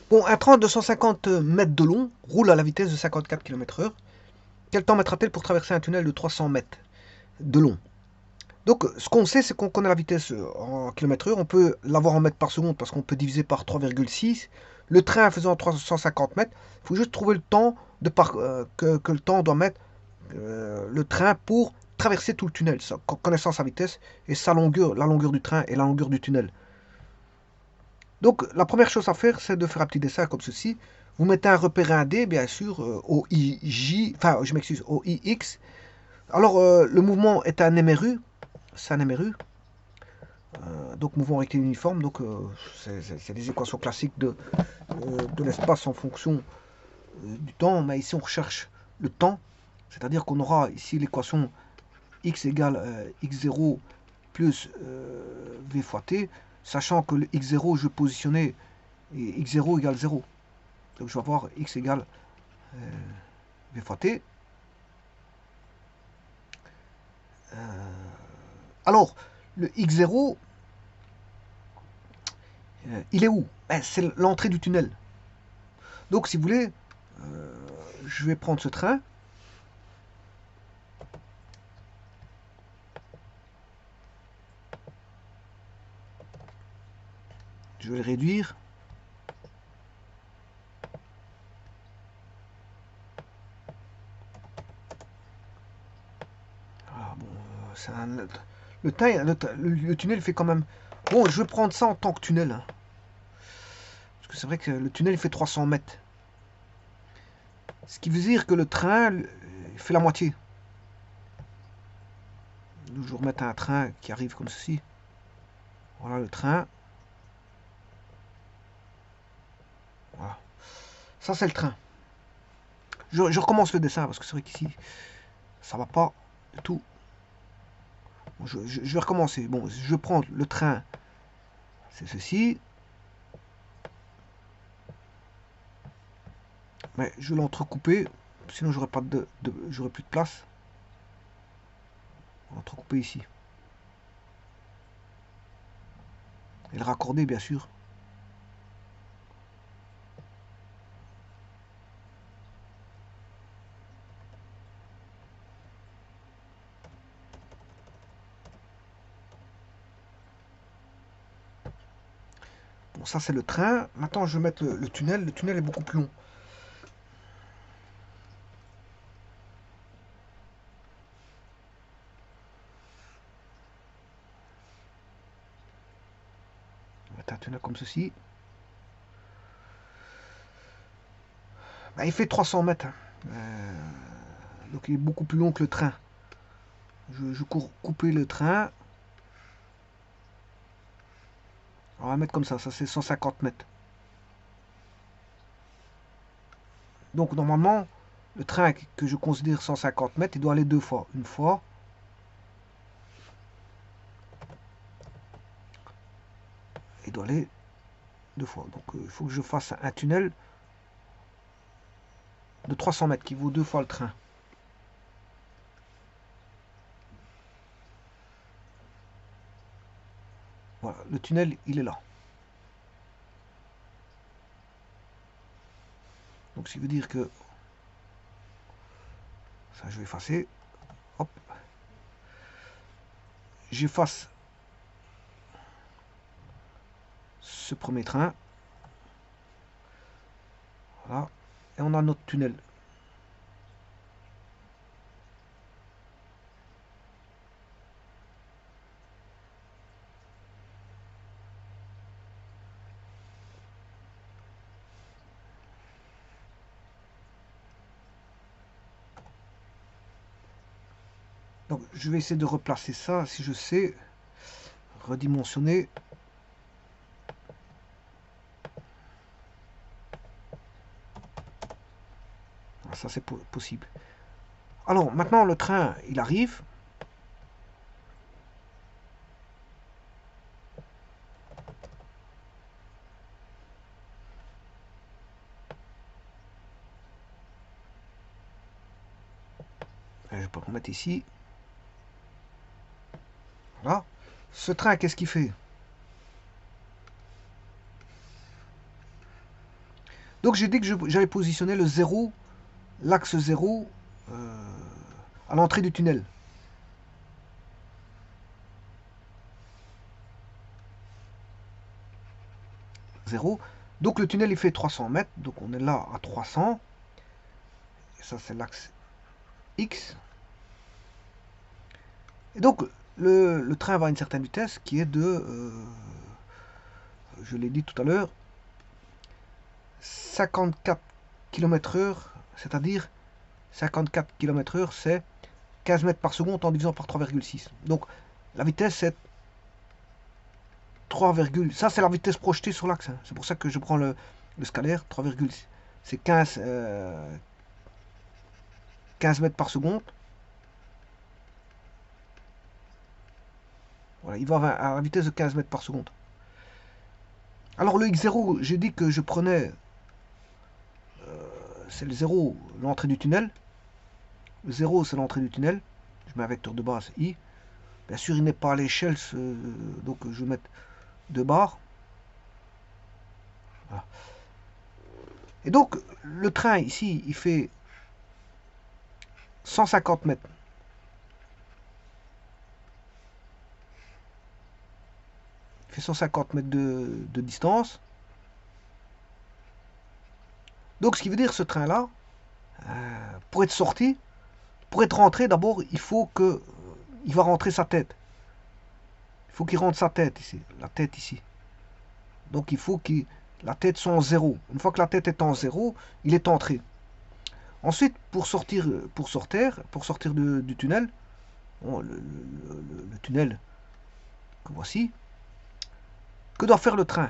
Bon, un train de 150 mètres de long roule à la vitesse de 54 km/h. Quel temps mettra-t-elle pour traverser un tunnel de 300 mètres de long? Donc, ce qu'on sait, c'est qu'on connaît la vitesse en km/h. On peut l'avoir en mètres par seconde parce qu'on peut diviser par 3,6. Le train faisant 350 mètres, il faut juste trouver le temps que le temps doit mettre le train pour traverser tout le tunnel, connaissant sa vitesse et sa longueur, la longueur du train et la longueur du tunnel. Donc, la première chose à faire, c'est de faire un petit dessin comme ceci. Vous mettez un repère indé, bien sûr, au IJ, enfin, je m'excuse, au IX. Alors, le mouvement est un MRU, c'est un MRU, donc mouvement rectiligne uniforme, donc c'est des équations classiques de l'espace en fonction du temps, mais ici on recherche le temps, c'est-à-dire qu'on aura ici l'équation x égale x0 plus v fois t, sachant que le x0 je vais positionner et x0 égale 0. Donc je vais avoir x égale v fois t. Alors, le x0, il est où? Ben, c'est l'entrée du tunnel. Donc si vous voulez, je vais prendre ce train. Je vais le réduire. Ah, bon, le tunnel fait quand même... Bon, je vais prendre ça en tant que tunnel. Hein. Parce que c'est vrai que le tunnel fait 300 mètres. Ce qui veut dire que le train fait la moitié. Je vais remettre un train qui arrive comme ceci. Voilà le train. Voilà. Ça, c'est le train. Je recommence le dessin parce que c'est vrai qu'ici, ça va pas du tout. Bon, je vais recommencer. Bon, je vais prendre le train. C'est ceci. Mais je vais l'entrecouper. Sinon, j'aurai pas j'aurai plus de place. Entrecouper ici. Et le raccorder, bien sûr. Bon, ça, c'est le train. Maintenant, je vais mettre le tunnel. Le tunnel est beaucoup plus long. On va mettre un tunnel comme ceci. Bah, il fait 300 mètres. Hein. Donc, il est beaucoup plus long que le train. Je cours couper le train. On va mettre comme ça c'est 150 mètres. Donc normalement, le train que je considère 150 mètres, il doit aller deux fois. Une fois. Il doit aller deux fois. Donc il faut que je fasse un tunnel de 300 mètres qui vaut deux fois le train. Voilà, le tunnel, il est là. Donc ce qui veut dire que ça, je vais effacer. Hop. J'efface ce premier train. Voilà. Et on a notre tunnel. Donc je vais essayer de replacer ça, si je sais, redimensionner. Ça c'est possible. Alors maintenant le train, il arrive. Je peux remettre ici. Voilà. Ce train, qu'est-ce qu'il fait? Donc j'ai dit que j'allais positionner le 0, l'axe 0, à l'entrée du tunnel. Zéro. Donc le tunnel il fait 300 mètres, donc on est là à 300. Et ça c'est l'axe X. Et donc le train va à une certaine vitesse qui est de, je l'ai dit tout à l'heure, 54 km/h, c'est-à-dire 54 km/h, c'est 15 mètres par seconde en divisant par 3,6. Donc la vitesse c'est 3, ça c'est la vitesse projetée sur l'axe. C'est pour ça que je prends le scalaire, 3, c'est 15 mètres par seconde. Voilà, il va à la vitesse de 15 mètres par seconde. Alors le x0, j'ai dit que je prenais, c'est le 0, l'entrée du tunnel. Le 0, c'est l'entrée du tunnel. Je mets un vecteur de base i. Bien sûr, il n'est pas à l'échelle, donc je vais mettre 2 barres. Voilà. Et donc, le train ici, il fait 150 mètres. Il fait 150 mètres de distance. Donc, ce qui veut dire ce train-là, pour être sorti, pour être rentré, d'abord, il faut que il va rentrer sa tête. Il faut qu'il rentre sa tête ici, la tête ici. Donc, il faut que la tête soit en 0. Une fois que la tête est en 0, il est entré. Ensuite, pour sortir du tunnel, bon, le tunnel que voici, que doit faire le train?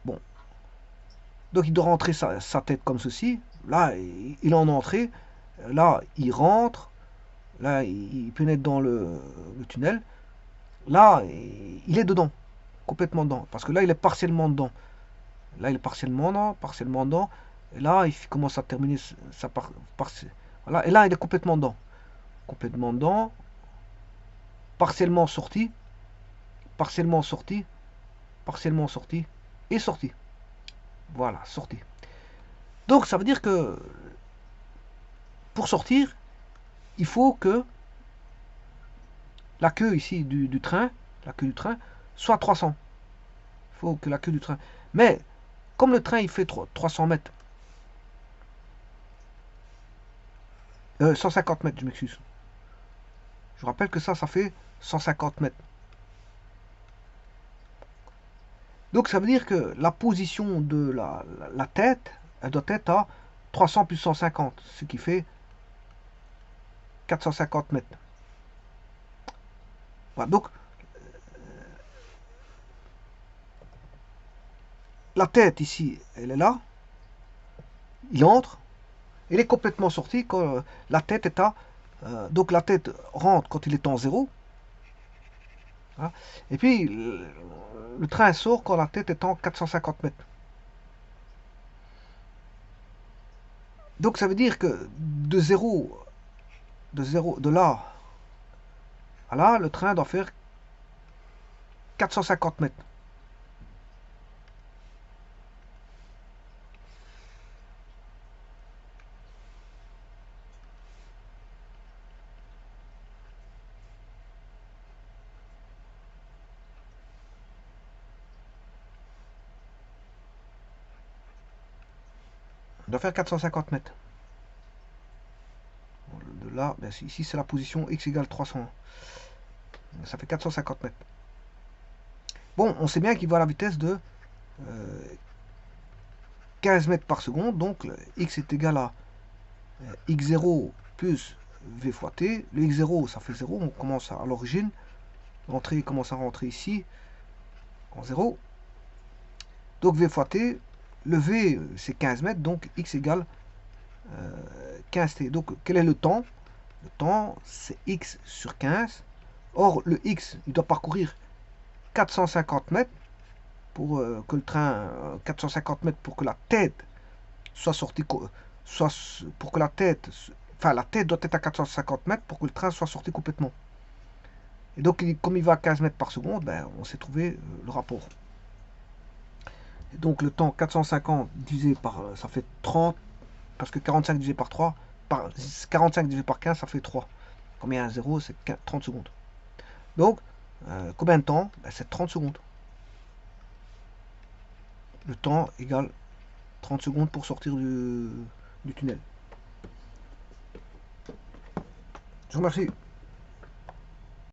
Bon, donc il doit rentrer sa tête comme ceci. Là, il est en entrée. Là, il rentre. Là, il pénètre dans le tunnel. Là, il est dedans, complètement dedans. Parce que là, il est partiellement dedans. Là, il est partiellement dedans. Et là, il commence à terminer sa part. Voilà. Et là, il est complètement dedans. Complètement dedans. Partiellement sorti. Partiellement sorti. Partiellement sorti. Et sorti. Voilà, sorti. Donc, ça veut dire que pour sortir, il faut que la queue ici du train, la queue du train, soit 300. Il faut que la queue du train. Mais, comme le train, il fait 300 mètres, 150 mètres, je m'excuse. Je rappelle que ça fait 150 mètres. Donc ça veut dire que la position de la tête, elle doit être à 300 plus 150, ce qui fait 450 mètres. Voilà, donc la tête ici, elle est là. Il entre. Il est complètement sorti quand la tête est à... donc la tête rentre quand il est en 0. Hein, et puis le train sort quand la tête est en 450 mètres. Donc ça veut dire que de là à là, le train doit faire 450 mètres. Il doit faire 450 mètres. De là, ben, ici c'est la position x égale 300. Ça fait 450 mètres. Bon, on sait bien qu'il va à la vitesse de 15 mètres par seconde. Donc x est égal à x0 plus v fois t. Le x0, ça fait 0. On commence à l'origine. L'entrée commence à rentrer ici en 0. Donc v fois t. Le v, c'est 15 mètres. Donc x égale 15t. Donc quel est le temps? Le temps, c'est x sur 15. Or, le x, il doit parcourir 450 mètres pour que le train, 450 mètres pour que la tête soit sortie, pour que la tête doit être à 450 mètres pour que le train soit sorti complètement. Et donc, comme il va à 15 mètres par seconde, ben, on s'est trouvé le rapport. Donc le temps 450 divisé par, ça fait 30, parce que 45 divisé par 3, 45 divisé par 15, ça fait 3. Combien un 0, c'est 30 secondes. Donc, combien de temps? Ben, c'est 30 secondes. Le temps égale 30 secondes pour sortir du tunnel. Je vous remercie.